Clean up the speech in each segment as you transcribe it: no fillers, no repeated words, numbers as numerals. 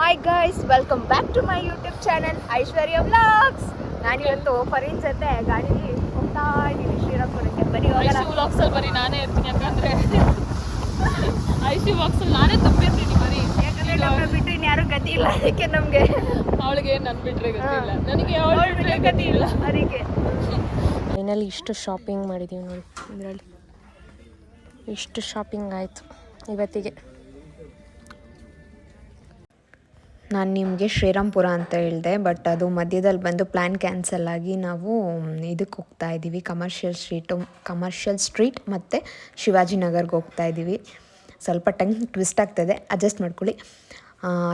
Hi guys, welcome back to my YouTube channel Aishwarya vlogs. ನಾನಿವತ್ತು ಫರೀನ್ ಜೊತೆ ಗಾಡೀಲಿ ಹೋಗ್ತಾ ಇದ್ದೀನಿ ಶ್ರೀರಾಮ್ಪುರಕ್ಕೆ. ಬರೀ ವ್ಲಾಗ್ಸಲ್ಲಿ ಬರೀ ನಾನೇ ಇರ್ತೀನಿ, ಯಾಕಂದ್ರೆ ಐಶು ವ್ಲಾಗ್ಸಲ್ಲಿ ನಾನೇ ತುಂಬಿರ್ತೀನಿ ಬರೀ. ಯಾಕಂದ್ರೆ ನಮ್ಮನ್ನ ಬಿಟ್ಟು ಇನ್ಯಾರು ಗತಿ ಇಲ್ಲ, ಅದಕ್ಕೆ ನಮಗೆ ಅವಳಿಗೆ ನನ್ನ ಬಿಟ್ಟರೆ ಗತಿ ಇಲ್ಲ, ನನಗೆ ಅವಳು ಬಿಟ್ಟರೆ ಗತಿ ಇಲ್ಲ. ಅದಕ್ಕೆ ಫೈನಲಿ ಇಷ್ಟು ಶಾಪಿಂಗ್ ಮಾಡಿದ್ದೀವಿ ನೋಡಿ. ಇದರಲ್ಲಿ ಇಷ್ಟು ಶಾಪಿಂಗ್ ಆಯಿತು ಇವತ್ತಿಗೆ. ನಾನು ನಿಮಗೆ ಶ್ರೀರಾಮ್ಪುರ ಅಂತ ಹೇಳಿದೆ, ಬಟ್ ಅದು ಮಧ್ಯದಲ್ಲಿ ಬಂದು ಪ್ಲ್ಯಾನ್ ಕ್ಯಾನ್ಸಲ್ ಆಗಿ ನಾವು ಇದಕ್ಕೆ ಹೋಗ್ತಾ ಇದ್ದೀವಿ, ಕಮರ್ಷಿಯಲ್ ಸ್ಟ್ರೀಟ್ ಮತ್ತು ಶಿವಾಜಿನಗರ್ಗೆ ಹೋಗ್ತಾ ಇದ್ದೀವಿ. ಸ್ವಲ್ಪ ಟಂಗ್ ಟ್ವಿಸ್ಟ್ ಆಗ್ತಾಯಿದೆ, ಅಡ್ಜಸ್ಟ್ ಮಾಡ್ಕೊಳ್ಳಿ.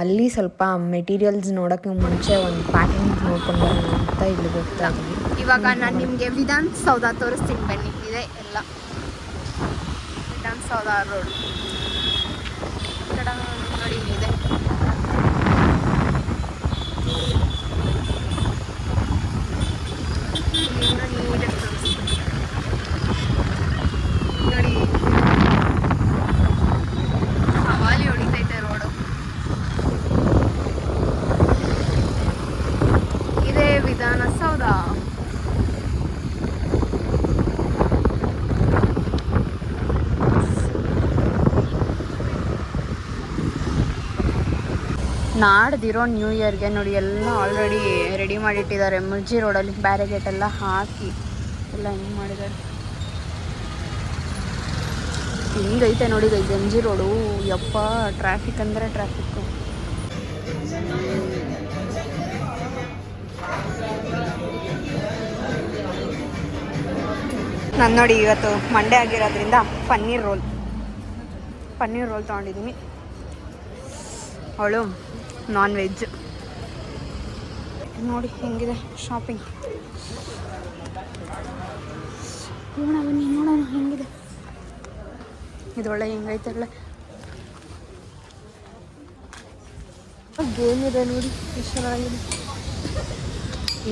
ಅಲ್ಲಿ ಸ್ವಲ್ಪ ಮೆಟೀರಿಯಲ್ಸ್ ನೋಡೋಕ್ಕೆ ಮುಂಚೆ ಒಂದು ಪ್ಯಾಕಿಂಗ್ ನೋಡ್ಕೊಂಡು ಬರೋಣ ಅಂತ ಇಲ್ಲಿಗೆ ಹೋಗ್ತಾ ಇದ್ದೀವಿ. ಇವಾಗ ನಾನು ನಿಮಗೆ ವಿಧಾನಸೌಧ ತೋರಿಸ್ತೀನಿ ಬನ್ನಿ. ಇದೆ ಎಲ್ಲ ವಿಧಾನಸೌಧ ರೋಡ್ ನೋಡಿ ಇದೆ. ನೋಡಿ ಹವಾಲಿ ಹೊಡಿತೈತೆ ರೋಡು. ಇದೇ ವಿಧಾನಸೌಧ. ನಾಡ್ದಿರೋ ನ್ಯೂ ಇಯರ್ಗೆ ನೋಡಿ ಎಲ್ಲ ಆಲ್ರೆಡಿ ರೆಡಿ ಮಾಡಿಟ್ಟಿದ್ದಾರೆ. ಮುರ್ಜಿ ರೋಡಲ್ಲಿ ಬ್ಯಾರಿಗೇಟ್ ಎಲ್ಲ ಹಾಕಿ ಎಲ್ಲ ಹಿಂಗೆ ಮಾಡಿದ್ದಾರೆ. ಹಿಂಗೈತೆ ನೋಡಿ ಗಂಜಿ ರೋಡು. ಯಪ್ಪ, ಟ್ರಾಫಿಕ್ ಅಂದರೆ ಟ್ರಾಫಿಕ್ಕು. ನಾನು ನೋಡಿ ಇವತ್ತು ಮಂಡೇ ಆಗಿರೋದ್ರಿಂದ ಪನ್ನೀರ್ ರೋಲ್ ತೊಗೊಂಡಿದ್ದೀನಿ. ಅವಳು ನಾನ್ ವೆಜ್. ನೋಡಿ ಹೆಂಗಿದೆ ಶಾಪಿಂಗ್. ನೋಡೋಣ ಹೆಂಗಿದೆ ಇದೊಳ್ಳೆ, ಹೆಂಗೈತೆ ಒಳ್ಳೆ ಗೇಮ್ ಇದೆ ನೋಡಿ, ಎಷ್ಟು ಚೆನ್ನಾಗಿದೆ.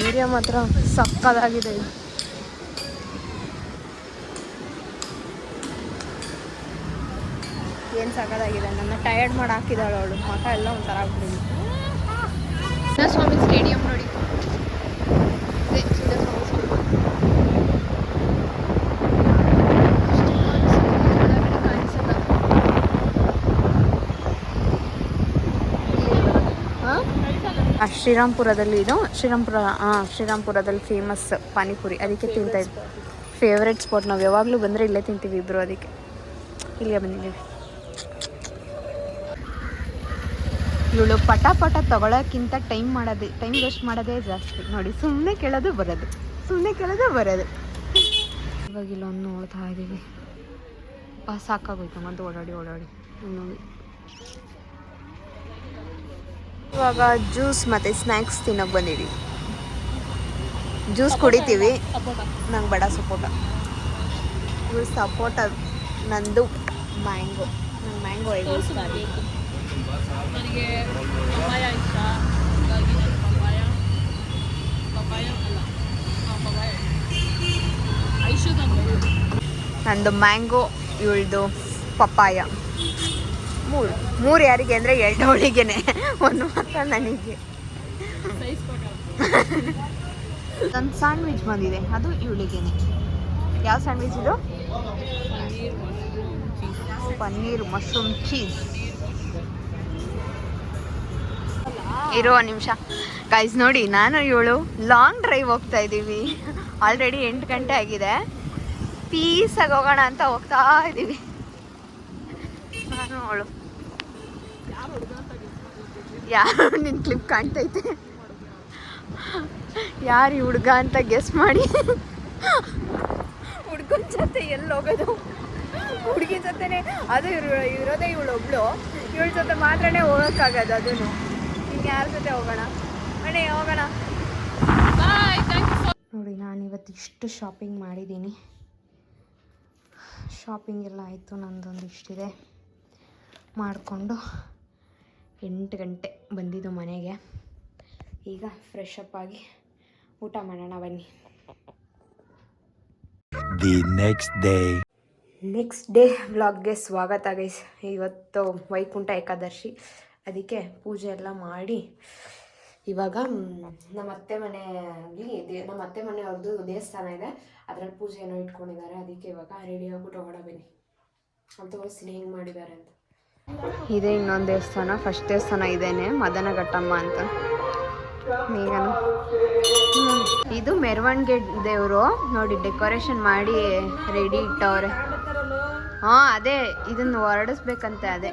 ಏರಿಯಾ ಮಾತ್ರ ಸಕ್ಕದಾಗಿದೆ. ಏನು ಸಕ್ಕದಾಗಿದೆ. ನನ್ನ ಟಯರ್ಡ್ ಮಾಡಿ ಹಾಕಿದಾಳು ಅವಳು. ಮಖ ಎಲ್ಲ ಒಂಥರ ಆಗ್ಬಿಟ್ಟಿದೆ. ಚಿನ್ನಸ್ವಾಮಿ ಸ್ಟೇಡಿಯಂ ನೋಡಿ. ಶ್ರೀರಾಮ್ಪುರದಲ್ಲಿ ಇದು ಶ್ರೀರಾಮ್ಪುರದಲ್ಲಿ ಫೇಮಸ್ ಪಾನಿಪುರಿ, ಅದಕ್ಕೆ ತಿಂತಾ ಇದ್ವಿ. Favourite spot. ನಾವು ಯಾವಾಗಲೂ ಬಂದರೆ ಇಲ್ಲೇ ತಿಂತೀವಿ ಇಬ್ಬರು, ಅದಕ್ಕೆ ಇಲ್ಲಿಗೆ ಬಂದಿದ್ದೀವಿ. ಇವಳು ಪಟ ತಗೊಳ್ಳೋಕ್ಕಿಂತ ಟೈಮ್ ವೇಸ್ಟ್ ಮಾಡೋದೇ ಜಾಸ್ತಿ ನೋಡಿ. ಸುಮ್ಮನೆ ಕೇಳೋದು ಬರೋದು. ಇವಾಗ ಇಲ್ಲೊಂದು ನೋಡ್ತಾ ಇದ್ದೀವಿ. ಸಾಕಾಗೋಯ್ತು ಮತ್ತೆ ಓಡಾಡಿ ನೋಡಿ. ಇವಾಗ ಜ್ಯೂಸ್ ಮತ್ತು ಸ್ನ್ಯಾಕ್ಸ್ ತಿನ್ನೋಕೆ ಬಂದಿದ್ದೀವಿ. ಜ್ಯೂಸ್ ಕುಡಿತೀವಿ. ನಂಗೆ ಬೇಡ ಸಪೋಟ. ಇವು ಸಪೋಟ, ನಂದು ಮ್ಯಾಂಗೋ. ನಂಗೆ ಮ್ಯಾಂಗೋ ನನಗೆ ಪಪಾಯ ಇಷ್ಟ, ಹಾಗಾಗಿ ನಾನು ಪಪಾಯ ಅಲ್ಲ ಐಶು ನಂದು ಮ್ಯಾಂಗೋ, ಇವಳ್ದು ಪಪಾಯ. ಮೂರು ಯಾರಿಗೆ ಅಂದರೆ 2 ಅವಳಿಗೆನೆ, ಒಂದು ಮಾತ್ರ ನನಗೆ. ನನ್ನ ಸ್ಯಾಂಡ್ವಿಚ್ ಬಂದಿದೆ, ಅದು ಇವಳಿಗೇನೆ. ಯಾವ ಸ್ಯಾಂಡ್ವಿಚ್ ಇದು? Paneer mushroom cheese. ಇರೋ ನಿಮಿಷ ಗೈಸ್, ನೋಡಿ ನಾನು ಇವಳು ಲಾಂಗ್ ಡ್ರೈವ್ ಹೋಗ್ತಾ ಇದ್ದೀವಿ. ಆಲ್ರೆಡಿ 8 ಗಂಟೆ ಆಗಿದೆ. ಪೀಸಾಗಿ ಹೋಗೋಣ ಅಂತ ಹೋಗ್ತಾ ಇದ್ದೀವಿ. ನಾನು ಅವಳು ಯಾರು ನಿನ್ನ ಕ್ಲಿಪ್ ಕಾಣ್ತೈತೆ, ಯಾರು ಈ ಹುಡುಗ ಅಂತ ಗೆಸ್ ಮಾಡಿ. ಹುಡುಗನ ಜೊತೆ ಎಲ್ಲಿ ಹೋಗೋದು? ಹುಡುಗಿ ಜೊತೆನೆ ಅದು ಇರೋದೇ ಇವಳೊಬ್ಳು. ಇವಳ ಜೊತೆ ಮಾತ್ರನೇ ಹೋಗೋಕ್ಕಾಗೋದು. ಅದನ್ನು ಇನ್ಯಾರ ಜೊತೆ ಹೋಗೋಣ? ಹೋಗೋಣ. ನೋಡಿ, ನಾನಿವತ್ತು ಇಷ್ಟು ಶಾಪಿಂಗ್ ಮಾಡಿದ್ದೀನಿ. ಶಾಪಿಂಗ್ ಎಲ್ಲ ಆಯಿತು. ನಂದೊಂದು ಇಷ್ಟಿದೆ ಮಾಡಿಕೊಂಡು 8 ಗಂಟೆ ಬಂದಿದ್ದು ಮನೆಗೆ. ಈಗ ಫ್ರೆಶ್ ಅಪ್ ಆಗಿ ಊಟ ಮಾಡೋಣ ಬನ್ನಿ. ನೆಕ್ಸ್ಟ್ ಡೇ ವ್ಲಾಗ್ಗೆ ಸ್ವಾಗತ ಗೈಸ್. ಇವತ್ತು ವೈಕುಂಠ ಏಕಾದಶಿ, ಅದಕ್ಕೆ ಪೂಜೆ ಎಲ್ಲ ಮಾಡಿ ಇವಾಗ ನಮ್ಮ ಅತ್ತೆ ಮನೆಯಲ್ಲಿ ನಮ್ಮ ಅತ್ತೆ ಮನೆಯವ್ರದ್ದು ದೇವಸ್ಥಾನ ಇದೆ, ಅದರಲ್ಲಿ ಪೂಜೆ ಏನೋ ಇಟ್ಕೊಂಡಿದ್ದಾರೆ. ಅದಕ್ಕೆ ಇವಾಗ ರೆಡಿ ಆಗ್ಬಿಟ್ಟು ಹೊರಡ ಬನ್ನಿ ಅಂತ ತೋರಿಸ್ತೀನಿ ಹೆಂಗೆ ಮಾಡಿದ್ದಾರೆ ಅಂತ. ಇದೇ ಇನ್ನೊಂದು ದೇವಸ್ಥಾನ, ಫಸ್ಟ್ ದೇವಸ್ಥಾನ ಇದೇನೆ, ಮದನಘಟ್ಟಮ್ಮ ಅಂತ. ಈಗ ಇದು ಮೆರವಣಿಗೆ ದೇವರು ನೋಡಿ, ಡೆಕೋರೇಷನ್ ಮಾಡಿ ರೆಡಿ ಇಟ್ಟವ್ರೆ. ಹಾಂ ಅದೇ ಇದನ್ನು ಹೊರಡಿಸ್ಬೇಕಂತೆ ಅದೇ.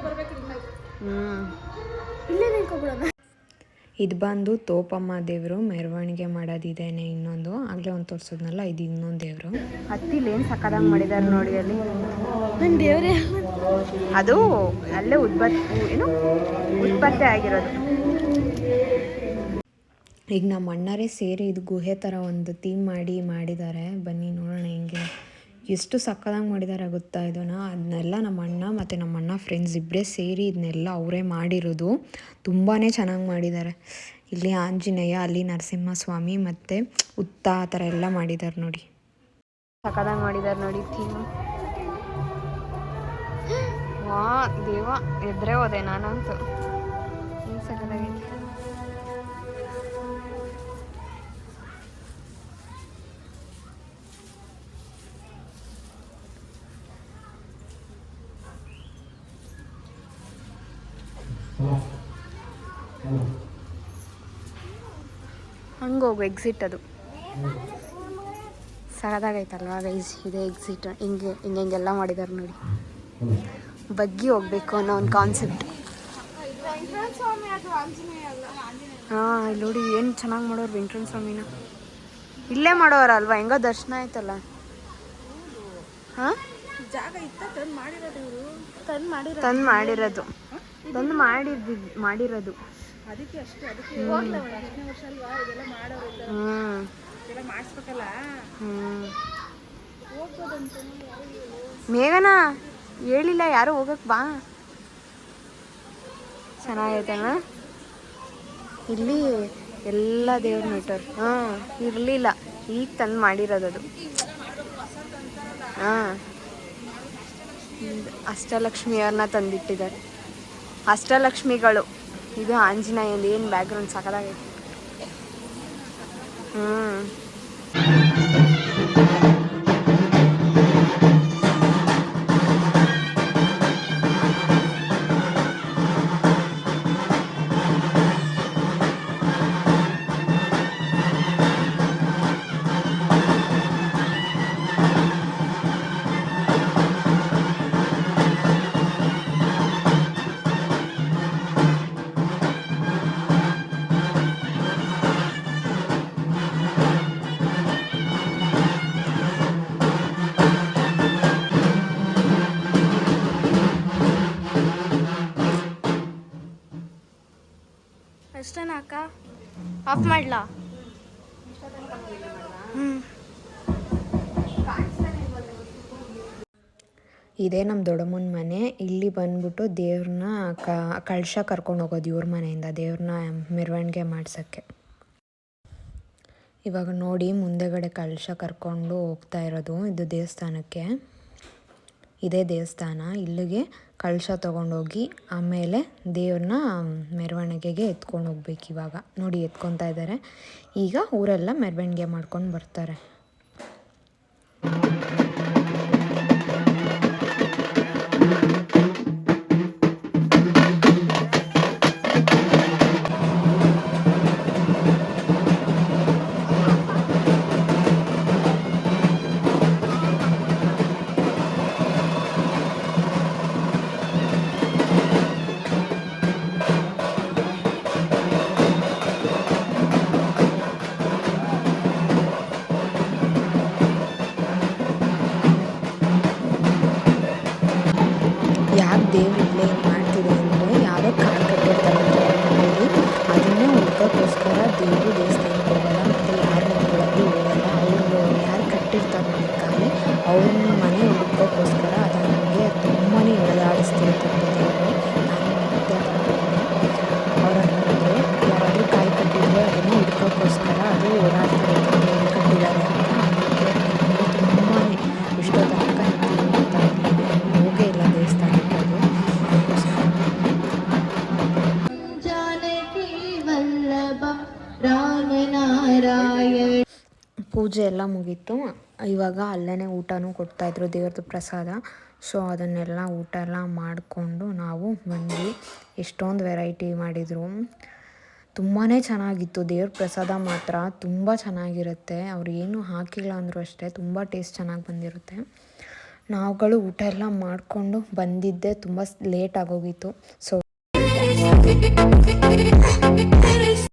ಇದು ಬಂದು ತೋಪಮ್ಮ ದೇವರು, ಮೆರವಣಿಗೆ ಮಾಡೋದಿದ್ದೇನೆ. ಇನ್ನೊಂದು ಆಗಲೇ ಒಂದು ತೋರಿಸೋದ್ನಲ್ಲ, ಇದು ಇನ್ನೊಂದು ದೇವರು. ಹತ್ತಿಲಿ ಏನು ಸಕ್ಕದಂಗೆ ಮಾಡಿದ್ದಾರೆ ನೋಡಿ ಅಲ್ಲಿ ದೇವರೇ. ಅದು ಅಲ್ಲೇ ಉತ್ಪತ್ತಿ ಆಗಿರೋದು. ಈಗ ನಮ್ಮ ಅಣ್ಣರೇ ಸೇರಿ ಇದು ಗುಹೆ ಥರ ಒಂದು ಥೀಮ್ ಮಾಡಿದ್ದಾರೆ. ಬನ್ನಿ ನೋಡೋಣ ಹೆಂಗೆ, ಎಷ್ಟು ಸಕ್ಕದಾಗಿ ಮಾಡಿದ್ದಾರೆ ಗೊತ್ತಾ ಇದನ್ನು. ಅದನ್ನೆಲ್ಲ ನಮ್ಮ ಅಣ್ಣ ಮತ್ತು ನಮ್ಮ ಅಣ್ಣ ಫ್ರೆಂಡ್ಸ್ ಇಬ್ಬರೇ ಸೇರಿ ಇದನ್ನೆಲ್ಲ ಅವರೇ ಮಾಡಿರೋದು. ತುಂಬಾ ಚೆನ್ನಾಗಿ ಮಾಡಿದ್ದಾರೆ. ಇಲ್ಲಿ ಆಂಜನೇಯ, ಅಲ್ಲಿ ನರಸಿಂಹಸ್ವಾಮಿ ಮತ್ತು ಉತ್ತ ಆ ಥರ ಎಲ್ಲ ಮಾಡಿದ್ದಾರೆ ನೋಡಿ, ಸಕ್ಕದಾಗಿ ಮಾಡಿದ್ದಾರೆ ನೋಡಿ ಥೀಮ್. ವಾ ದೇವ, ಎದ್ರೆ ಹೋದೆ ನಾನಂತೂ. ಏನು ಸಕ್ಕದಾಗೈತೆ. ಹಂಗೋಗು ಎಕ್ಸಿಟ್, ಅದು ಸರದಾಗೈತಲ್ವಾ ಗೈಸ್. ಇದೇ ಎಕ್ಸಿಟ್. ಹಿಂಗೆಲ್ಲ ಮಾಡಿದ್ದಾರೆ ನೋಡಿ, ಬಗ್ಗಿ ಹೋಗ್ಬೇಕು ಅನ್ನೋ ಒಂದು ಕಾನ್ಸೆಪ್ಟ್. ಹಾಂ ಇಲ್ಲಿ ನೋಡಿ ಏನು ಚೆನ್ನಾಗಿ ಮಾಡೋರು ವೆಂಕಟೇಶ್ವರ ಸ್ವಾಮಿನ. ಇಲ್ಲೇ ಮಾಡೋರಲ್ವಾ, ಹೆಂಗೋ ದರ್ಶನ ಆಯ್ತಲ್ಲ. ಹಾಂ ಜಾಗ ಇತ್ತ ತಂದು ಮಾಡಿರೋದು ಅದಕ್ಕೆ ಅಷ್ಟೇ. ಅದಕ್ಕೆ ವರ್ಷ ಅಲ್ವಾ ಇದೆಲ್ಲ ಮಾಡೋರು, ಮಾಡಿಸ್ಬೇಕಲ್ಲ. ಮೇಘನಾ ಹೇಳಿಲ್ಲ ಯಾರು ಹೋಗಕ್ ಬಾ. ಚೆನ್ನಾಗೈತಣ್ಣ. ಇಲ್ಲಿ ಎಲ್ಲ ದೇವ್ರ ಇಟ್ಟರು. ಹಾಂ ಇರಲಿಲ್ಲ, ಈಗ ತಂದು ಮಾಡಿರೋದದು. ಹಾಂ ಅಷ್ಟಲಕ್ಷ್ಮಿಯವ್ರನ್ನ ತಂದಿಟ್ಟಿದ್ದಾರೆ, ಅಷ್ಟಲಕ್ಷ್ಮಿಗಳು. ಇದು ಆಂಜನೇಯಂದು ಏನು ಬ್ಯಾಕ್ಗ್ರೌಂಡ್ ಸಾಕಾಗೈತೆ. ಅಷ್ಟೇನಾ ಅಕ್ಕ? ಆಫ್ ಮಾಡ್ಲಾ? ಇದೇ ನಮ್ಮ ದೊಡ್ಡಮ್ಮನ ಮನೆ. ಇಲ್ಲಿ ಬಂದ್ಬಿಟ್ಟು ದೇವ್ರನ್ನ ಕಳಶ ಕರ್ಕೊಂಡು ಹೋಗೋದು ಇವ್ರ ಮನೆಯಿಂದ, ದೇವ್ರನ್ನ ಮೆರವಣಿಗೆ ಮಾಡ್ಸೋಕ್ಕೆ. ಇವಾಗ ನೋಡಿ ಮುಂದೆಗಡೆ ಕಳಶ ಕರ್ಕೊಂಡು ಹೋಗ್ತಾ ಇರೋದು, ಇದು ದೇವಸ್ಥಾನಕ್ಕೆ. ಇದೇ ದೇವಸ್ಥಾನ. ಇಲ್ಲಿಗೆ ಕಳಶ ತೊಗೊಂಡೋಗಿ ಆಮೇಲೆ ದೇವ್ರನ್ನ ಮೆರವಣಿಗೆಗೆ ಎತ್ಕೊಂಡು ಹೋಗ್ಬೇಕು. ಇವಾಗ ನೋಡಿ ಎತ್ಕೊತಾ ಇದ್ದಾರೆ. ಈಗ ಊರೆಲ್ಲ ಮೆರವಣಿಗೆ ಮಾಡ್ಕೊಂಡು ಬರ್ತಾರೆ. ಯಾಕೆ ದೇವ್ರು ಇಲ್ಲೇ ಏನು ಮಾಡ್ತಿದೆ ಅಂದರೆ, ಯಾರೋ ಕಾಲು ಕಟ್ಟಿರ್ತಾರೆ ಮನೆಯಲ್ಲಿ, ಅದನ್ನೇ ಹುಡ್ಕೋಕ್ಕೋಸ್ಕರ ದೇವರು ದೇವಸ್ಥಾನಕ್ಕೆ ಹೋಗಲ್ಲ ಮತ್ತು ಯಾರ ಮನೆಗಳಲ್ಲೂ ಹೋಗಲ್ಲ. ಅವರು ಯಾರು ಕಟ್ಟಿರ್ತಾರೆ ಮನೆ ಕಾಲೇ ಅವ್ರ ಮನೆ ಹುಡ್ಕೋಕ್ಕೋಸ್ಕರ ಅದಕ್ಕೆ ತುಂಬಾ ಎಳೆದಾಡಿಸ್ತಿರ್ತಾರೆ ದೇವರು. ನಾನು ಮತ್ತೆ ಅವ್ರ ಹತ್ರ ಯಾರಾದರೂ ಕಾಯಿ ಕಟ್ಟಿದ್ರೆ ಅದನ್ನು ಹುಡ್ಕೋಕ್ಕೋಸ್ಕರ ಅದು ಓಡಾಡ್ತಾ ಇರುತ್ತೆ, ದೇವರು ಕಟ್ಟಿದ್ದಾರೆ ಅಂತ. ಅದಕ್ಕೆ ತುಂಬಾ ಇಷ್ಟೋ ತನಕ ಹೋಗೇ ಇಲ್ಲ ದೇವಸ್ಥಾನಕ್ಕೆ. ಅದು ಪೂಜೆ ಎಲ್ಲ ಮುಗೀತು. ಇವಾಗ ಅಲ್ಲೇ ಊಟನೂ ಕೊಡ್ತಾಯಿದ್ರು, ದೇವ್ರದ್ದು ಪ್ರಸಾದ. ಸೊ ಅದನ್ನೆಲ್ಲ ಊಟ ಎಲ್ಲ ಮಾಡಿಕೊಂಡು ನಾವು ಬಂದ್ವಿ. ಎಷ್ಟೊಂದು ವೆರೈಟಿ ಮಾಡಿದರು, ತುಂಬಾ ಚೆನ್ನಾಗಿತ್ತು. ದೇವ್ರ ಪ್ರಸಾದ ಮಾತ್ರ ತುಂಬ ಚೆನ್ನಾಗಿರುತ್ತೆ. ಅವ್ರು ಏನೂ ಹಾಕಿಲ್ಲ ಅಂದರೂ ಅಷ್ಟೇ, ತುಂಬ ಟೇಸ್ಟ್ ಚೆನ್ನಾಗಿ ಬಂದಿರುತ್ತೆ. ನಾವುಗಳು ಊಟ ಎಲ್ಲ ಮಾಡಿಕೊಂಡು ಬಂದಿದ್ದೆ ತುಂಬ ಲೇಟ್ ಆಗೋಗಿತ್ತು. ಸೊ